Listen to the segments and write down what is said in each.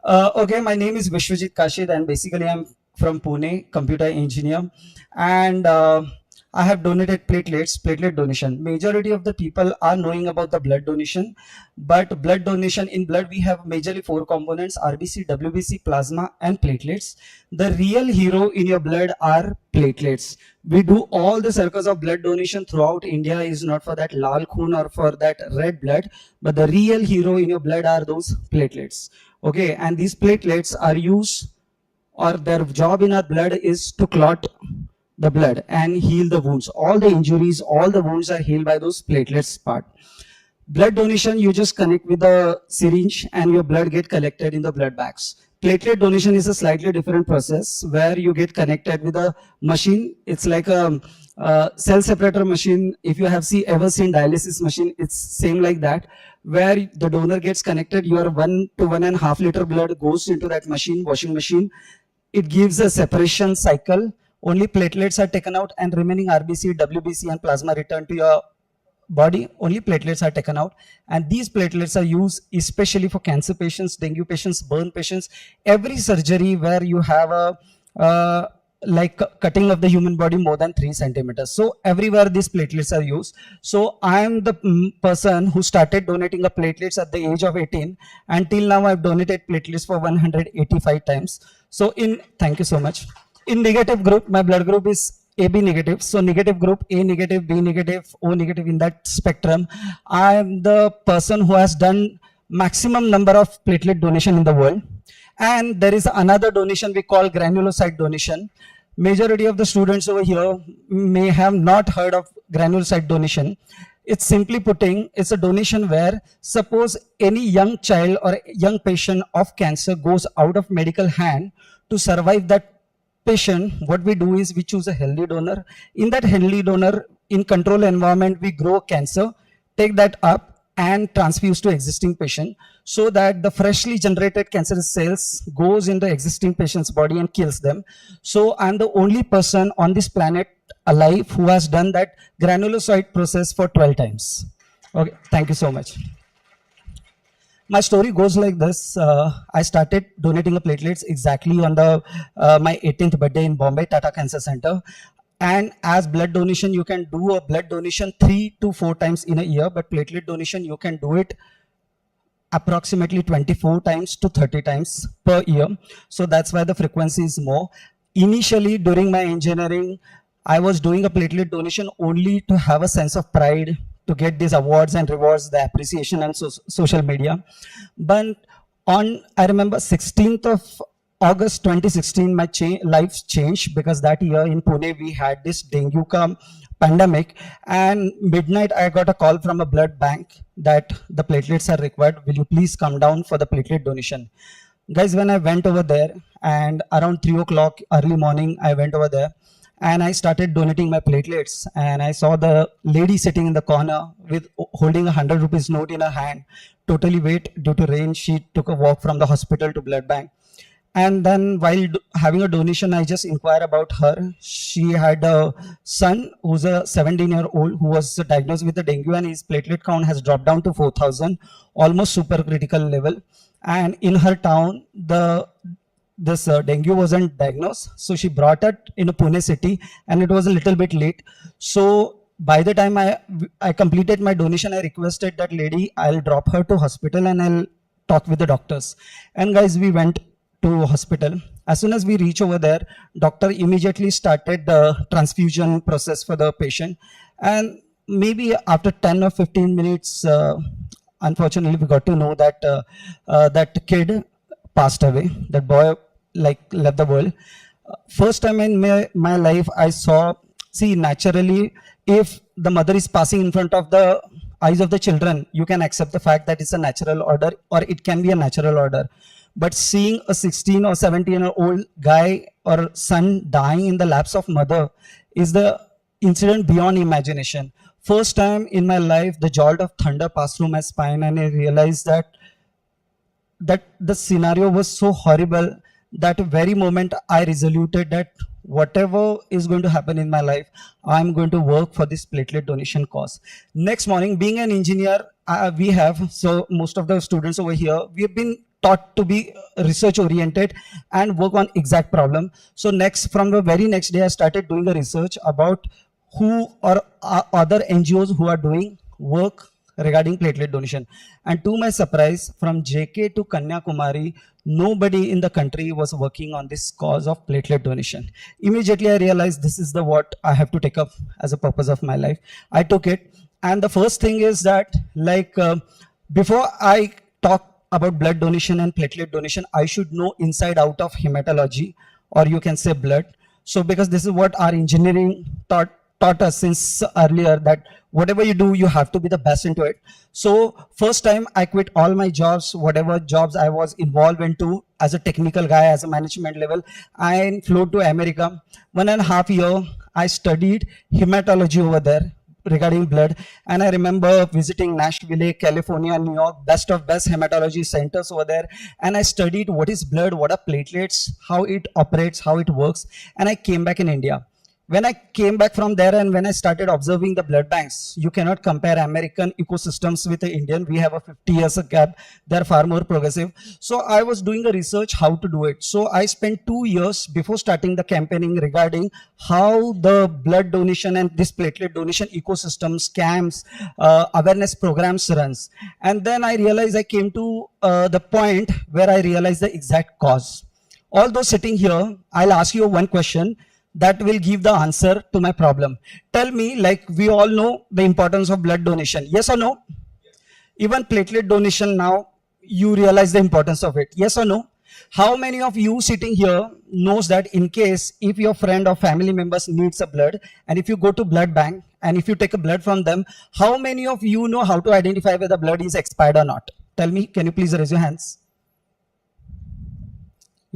Okay, my name is VISHWAJITH Kashid, and basically I'm from Pune, computer engineer, and I have donated platelet donation. Majority of the people are knowing about the blood donation, but blood donation, in blood we have majorly four components: RBC, WBC, plasma, and platelets. The real hero in your blood are platelets. We do all the circles of blood donation throughout India is not for that lal khun or for that red blood, but the real hero in your blood are those platelets. Okay, and these platelets are used, or their job in our blood is to clot the blood and heal the wounds. All the injuries, all the wounds are healed by those platelets part. Blood donation, you just connect with the syringe and your blood get collected in the blood bags. Platelet donation is a slightly different process where you get connected with a machine. It's like a cell separator machine. If you have ever seen dialysis machine, it's same like that, where the donor gets connected. Your 1 to 1.5 liter blood goes into that machine, washing machine. It gives a separation cycle. Only platelets are taken out and remaining RBC, WBC and plasma return to your body. Only platelets are taken out, and these platelets are used especially for cancer patients, dengue patients, burn patients, every surgery where you have a like cutting of the human body more than 3 centimeters. So everywhere these platelets are used. So I am the person who started donating the platelets at the age of 18. Until now I've donated platelets for 185 times. So thank you so much. In negative group, my blood group is AB negative. So negative group, A negative, B negative, O negative, in that spectrum, I am the person who has done maximum number of platelet donation in the world. And there is another donation we call granulocyte donation. Majority of the students over here may have not heard of granulocyte donation. It's simply putting, it's a donation where suppose any young child or young patient of cancer goes out of medical hand. To survive that patient, what we do is we choose a healthy donor. In that healthy donor, in control environment, we grow cancer, take that up and transfuse to existing patient, so that the freshly generated cancerous cells goes in the existing patient's body and kills them. So I'm the only person on this planet alive who has done that granulocyte process for 12 times. Okay, thank you so much. My story goes like this. I started donating the platelets exactly on my 18th birthday in Bombay Tata Cancer Center. And as blood donation, you can do a blood donation 3 to 4 times in a year, but platelet donation, you can do it approximately 24 times to 30 times per year. So that's why the frequency is more. Initially, during my engineering, I was doing a platelet donation only to have a sense of pride, to get these awards and rewards, the appreciation and social media. But I remember 16th of August 2016, my life changed, because that year in Pune, we had this dengue pandemic, and midnight, I got a call from a blood bank that the platelets are required. Will you please come down for the platelet donation? Guys, when I went over there, and around 3 o'clock early morning, I went over there, and I started donating my platelets, and I saw the lady sitting in the corner with holding a 100 rupees note in her hand, totally wet due to rain. She took a walk from the hospital to blood bank. And then while having a donation, I just inquired about her. She had a son who's a 17-year-old who was diagnosed with the dengue, and his platelet count has dropped down to 4,000, almost super critical level. And in her town, this dengue wasn't diagnosed. So she brought it in a Pune city, and it was a little bit late. So by the time I completed my donation, I requested that lady, I'll drop her to hospital and I'll talk with the doctors. And guys, we went to hospital. As soon as we reach over there, doctor immediately started the transfusion process for the patient. And maybe after 10 or 15 minutes, unfortunately, we got to know that that kid passed away. That boy left the world. First time in my life, I saw, naturally, if the mother is passing in front of the eyes of the children, you can accept the fact that it's a natural order, or it can be a natural order. But seeing a 16 or 17-year-old guy or son dying in the laps of mother is the incident beyond imagination. First time in my life, the jolt of thunder passed through my spine, and I realized that the scenario was so horrible. That very moment I resoluted that whatever is going to happen in my life, I'm going to work for this platelet donation cause. Next morning, being an engineer, most of the students over here, we've been taught to be research oriented and work on exact problem. So next, from the very next day, I started doing a research about who or other NGOs who are doing work regarding platelet donation. And to my surprise, from JK to Kanyakumari, nobody in the country was working on this cause of platelet donation. Immediately, I realized this is the what I have to take up as a purpose of my life. I took it, and the first thing is that, like, before I talk about blood donation and platelet donation, I should know inside out of hematology, or you can say blood. So because this is what our engineering taught us since earlier, that whatever you do, you have to be the best into it. So first time I quit all my jobs, whatever jobs I was involved into as a technical guy, as a management level, I flew to America. 1.5 years, I studied hematology over there regarding blood. And I remember visiting Nashville, California, New York, best of best hematology centers over there. And I studied what is blood, what are platelets, how it operates, how it works. And I came back in India. When I came back from there and when I started observing the blood banks, you cannot compare American ecosystems with the Indian. We have a 50 years gap. They're far more progressive. So I was doing a research how to do it. So I spent 2 years before starting the campaigning regarding how the blood donation and this platelet donation ecosystems, camps, awareness programs runs. And then I realized I came to the point where I realized the exact cause. Although sitting here, I'll ask you one question that will give the answer to my problem. Tell me, like, we all know the importance of blood donation. Yes or no? Even platelet donation now, you realize the importance of it. Yes or no? How many of you sitting here knows that in case if your friend or family members needs a blood, and if you go to blood bank and if you take a blood from them, how many of you know how to identify whether blood is expired or not? Tell me, can you please raise your hands?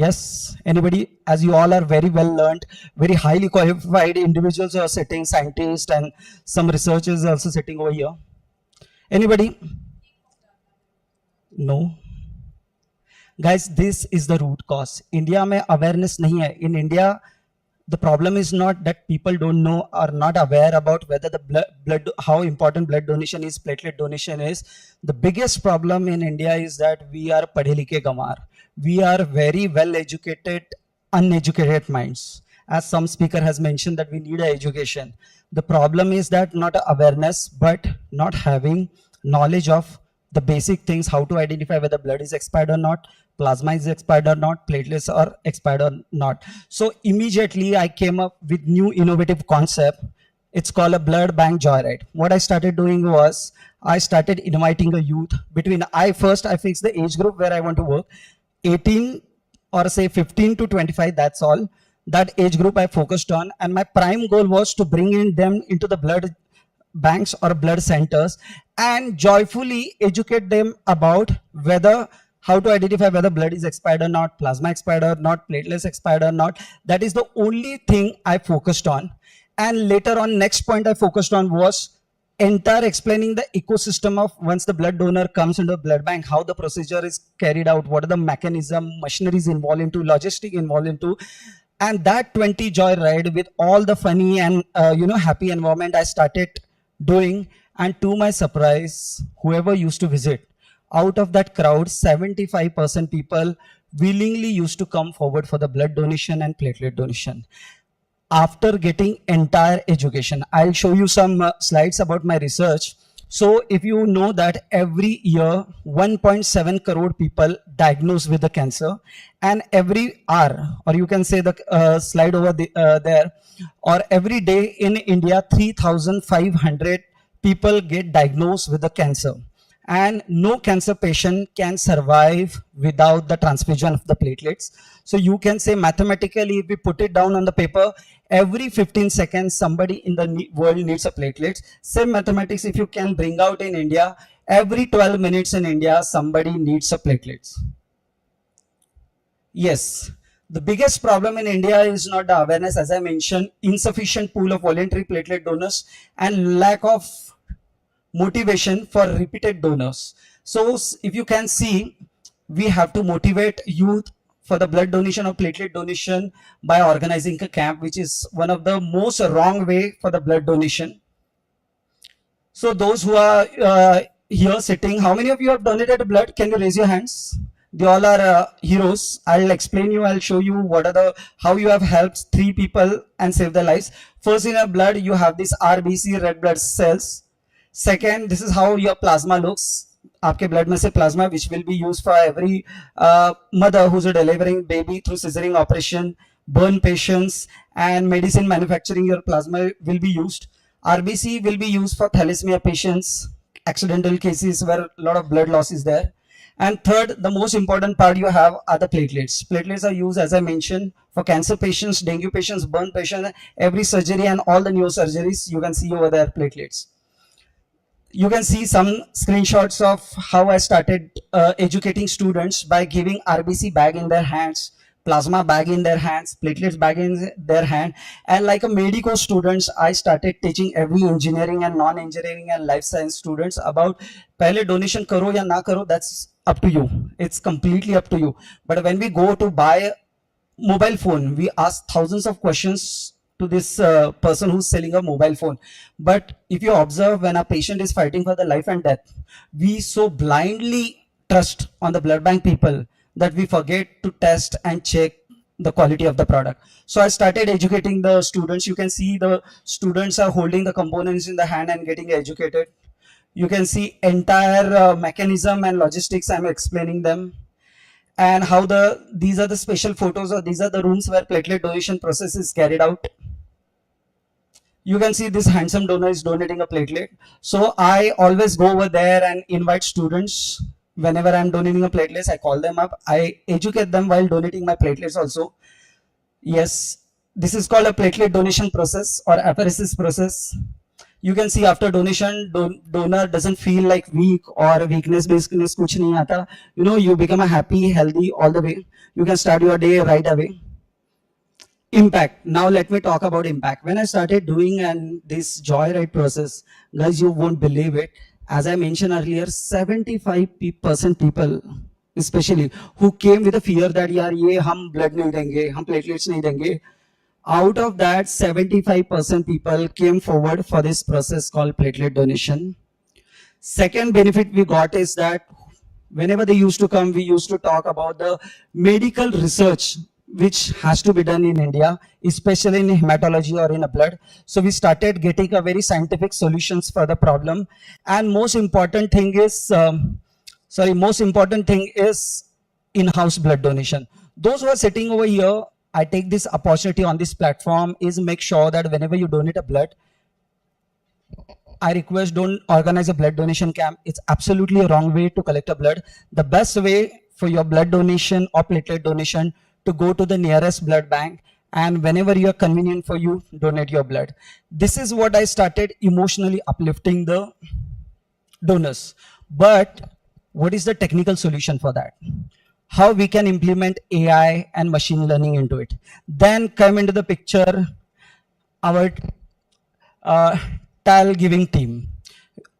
Yes, anybody? As you all are very well learned, very highly qualified individuals are sitting, scientists and some researchers are also sitting over here. Anybody? No. Guys, this is the root cause. India mein awareness nahi hai. In India, the problem is not that people don't know or not aware about whether the blood, how important blood donation is, platelet donation is. The biggest problem in India is that we are padhe likhe gamar. We are very well educated, uneducated minds. As some speaker has mentioned that we need an education. The problem is that not awareness, but not having knowledge of the basic things, how to identify whether blood is expired or not, plasma is expired or not, platelets are expired or not. So immediately I came up with new innovative concept. It's called a blood bank joyride. What I started doing was I started inviting a youth between, I fixed the age group where I want to work, 18 or say 15 to 25, that's all. That age group I focused on, and my prime goal was to bring in them into the blood banks or blood centers and joyfully educate them about whether, how to identify whether blood is expired or not, plasma expired or not, platelets expired or not. That is the only thing I focused on. And later on, next point I focused on was entire explaining the ecosystem of once the blood donor comes into the blood bank, how the procedure is carried out, what are the mechanism, machineries involved into, logistic involved into. And that 20 joy ride with all the funny and happy environment I started doing. And to my surprise, whoever used to visit, out of that crowd, 75% people willingly used to come forward for the blood donation and platelet donation. After getting entire education, I'll show you some slides about my research. So if you know that every year 1.7 crore people diagnosed with the cancer, and every hour, or you can say the slide over there, or every day in India 3,500 people get diagnosed with the cancer, and no cancer patient can survive without the transfusion of the platelets. So you can say mathematically, if we put it down on the paper, every 15 seconds somebody in the world needs a platelet. Same mathematics if you can bring out in India, every 12 minutes in India somebody needs a platelets. Yes, the biggest problem in India is not the awareness, as I mentioned, insufficient pool of voluntary platelet donors and lack of motivation for repeated donors. So if you can see, we have to motivate youth for the blood donation or platelet donation by organizing a camp, which is one of the most wrong way for the blood donation. So those who are here sitting, how many of you have donated blood? Can you raise your hands? They all are heroes. I'll explain you. I'll show you what are the how you have helped 3 people and saved their lives. First, in your blood, you have this RBC, red blood cells. Second, this is how your plasma looks. आपके blood में से plasma which will be used for every mother who's delivering baby through scissoring operation, burn patients, and medicine manufacturing. Your plasma will be used. RBC will be used for thalassemia patients, accidental cases where a lot of blood loss is there. And third, the most important part you have are the platelets. Platelets are used, as I mentioned, for cancer patients, dengue patients, burn patients, every surgery and all the neurosurgeries. You can see over there platelets. You can see some screenshots of how I started educating students by giving RBC bag in their hands, plasma bag in their hands, platelets bag in their hand, and like a medico students, I started teaching every engineering and non-engineering and life science students about पहले donation करो या ना करो, that's up to you. It's completely up to you. But when we go to buy mobile phone, we ask thousands of questions to this person who's selling a mobile phone. But if you observe, when a patient is fighting for the life and death, we so blindly trust on the blood bank people that we forget to test and check the quality of the product. So I started educating the students. You can see the students are holding the components in the hand and getting educated. You can see entire mechanism and logistics. I'm explaining them, and how these are the special photos, or these are the rooms where platelet donation process is carried out. You can see this handsome donor is donating a platelet. So I always go over there and invite students. Whenever I'm donating a platelets, I call them up. I educate them while donating my platelets also. Yes, this is called a platelet donation process or apheresis process. You can see after donation, donor doesn't feel like weak or weakness basicness kuch nahi aata. You know, you become a happy, healthy all the way. You can start your day right away. Impact. Now let me talk about impact. When I started doing and this joyride process, guys, you won't believe it. As I mentioned earlier, 75% people, especially who came with a fear that yaar ye hum blood nahi denge, hum platelets nahi denge. Out of that, 75% people came forward for this process called platelet donation. Second benefit we got is that whenever they used to come, we used to talk about the medical research which has to be done in India, especially in hematology or in a blood. So we started getting a very scientific solutions for the problem. And most important thing is, in-house blood donation. Those who are sitting over here, I take this opportunity on this platform is make sure that whenever you donate a blood, I request don't organize a blood donation camp. It's absolutely a wrong way to collect a blood. The best way for your blood donation or platelet donation to go to the nearest blood bank, and whenever you are convenient for you, donate your blood. This is what I started emotionally uplifting the donors. But what is the technical solution for that? How we can implement AI and machine learning into it? Then come into the picture our TAL giving team.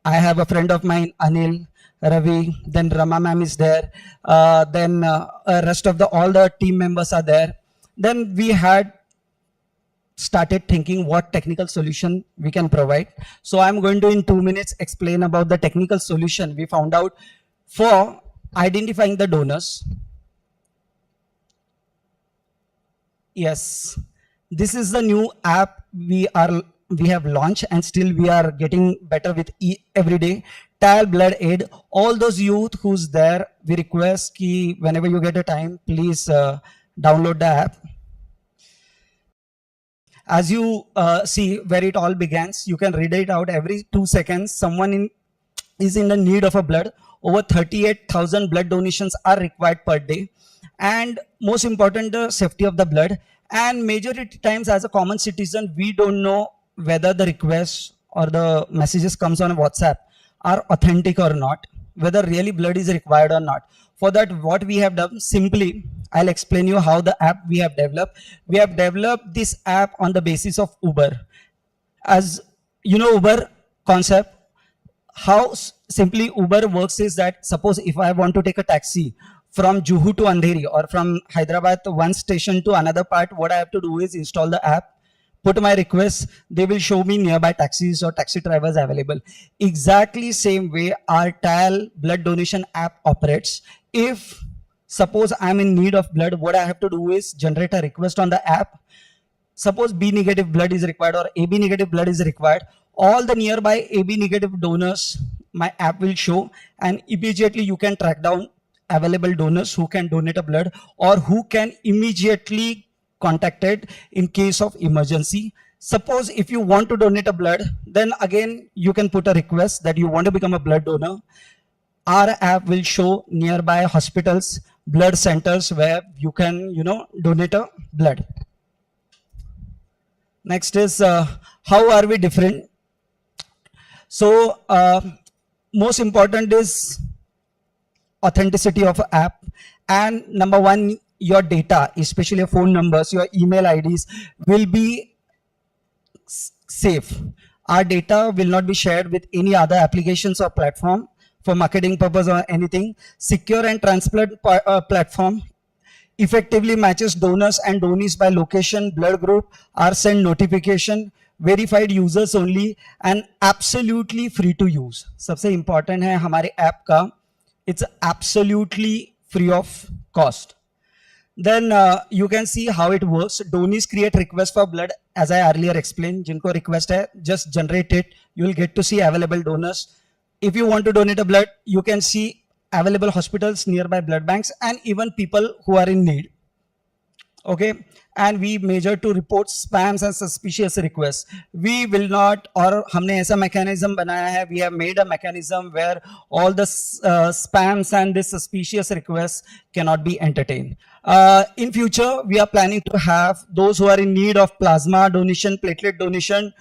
I have a friend of mine, Anil, Ravi, then Rama ma'am is there, then rest of all the team members are there. Then we had started thinking what technical solution we can provide. So I'm going to in 2 minutes explain about the technical solution we found out for identifying the donors. Yes, this is the new app we have launched, and still we are getting better with every day. TAL Blood Aid. All those youth who's there, we request ki whenever you get a time, please download the app. As you see where it all begins, you can read it out every 2 seconds. Someone is in the need of a blood. Over 38,000 blood donations are required per day. And most important, the safety of the blood. And majority times as a common citizen, we don't know whether the request or the messages comes on WhatsApp are authentic or not, whether really blood is required or not. For that, what we have done, simply, I'll explain you how the app we have developed. We have developed this app on the basis of Uber. As you know, Uber concept, how simply Uber works is that suppose if I want to take a taxi from Juhu to Andheri or from Hyderabad to one station to another part, what I have to do is install the app, put my request, they will show me nearby taxis or taxi drivers available. Exactly same way our TAL blood donation app operates. If Suppose I'm in need of blood, what I have to do is generate a request on the app. Suppose B negative blood is required or AB negative blood is required. All the nearby AB negative donors, my app will show, and immediately you can track down available donors who can donate a blood or who can immediately contacted in case of emergency. Suppose if you want to donate a blood, then again you can put a request that you want to become a blood donor. Our app will show nearby hospitals, blood centers where you can, donate a blood. Next is how are we different? So most important is authenticity of app, and number one, your data, especially your phone numbers, your email IDs will be safe. Our data will not be shared with any other applications or platform for marketing purpose or anything. Secure and transparent platform effectively matches donors and donees by location, blood group, are sent notification, verified users only, and absolutely free to use. सबसे important है हमारे app का, it's absolutely free of cost. Then you can see how it works. Donees create request for blood, as I earlier explained. जिनको request है, just generate it. You will get to see available donors. If you want to donate a blood, you can see available hospitals, nearby blood banks, and even people who are in need. Okay, and we measure to report spams and suspicious requests. We will not, or हमने ऐसा mechanism बनाया है. We have made a mechanism where all the spams and the suspicious requests cannot be entertained. In future, we are planning to have those who are in need of plasma donation, platelet donation,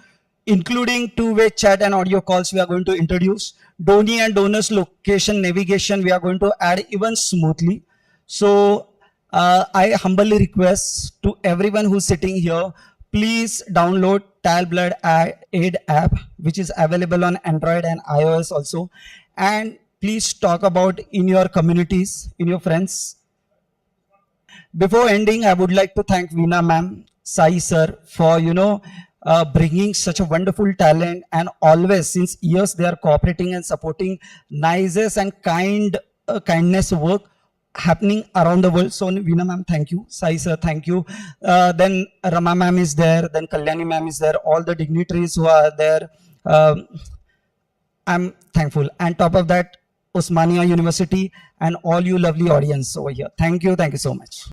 including two-way chat and audio calls we are going to introduce. Donee and donors location navigation we are going to add even smoothly. So I humbly request to everyone who's sitting here, please download Tal Blood Aid app, which is available on Android and iOS also. And please talk about in your communities, in your friends. Before ending, I would like to thank Veena ma'am, Sai sir for, bringing such a wonderful talent, and always since years they are cooperating and supporting nicest and kindness work happening around the world. So Veena ma'am, thank you. Sai sir, thank you. Then Rama ma'am is there, then Kalyani ma'am is there, all the dignitaries who are there. I'm thankful. And top of that, Osmania University and all you lovely audience over here. Thank you so much.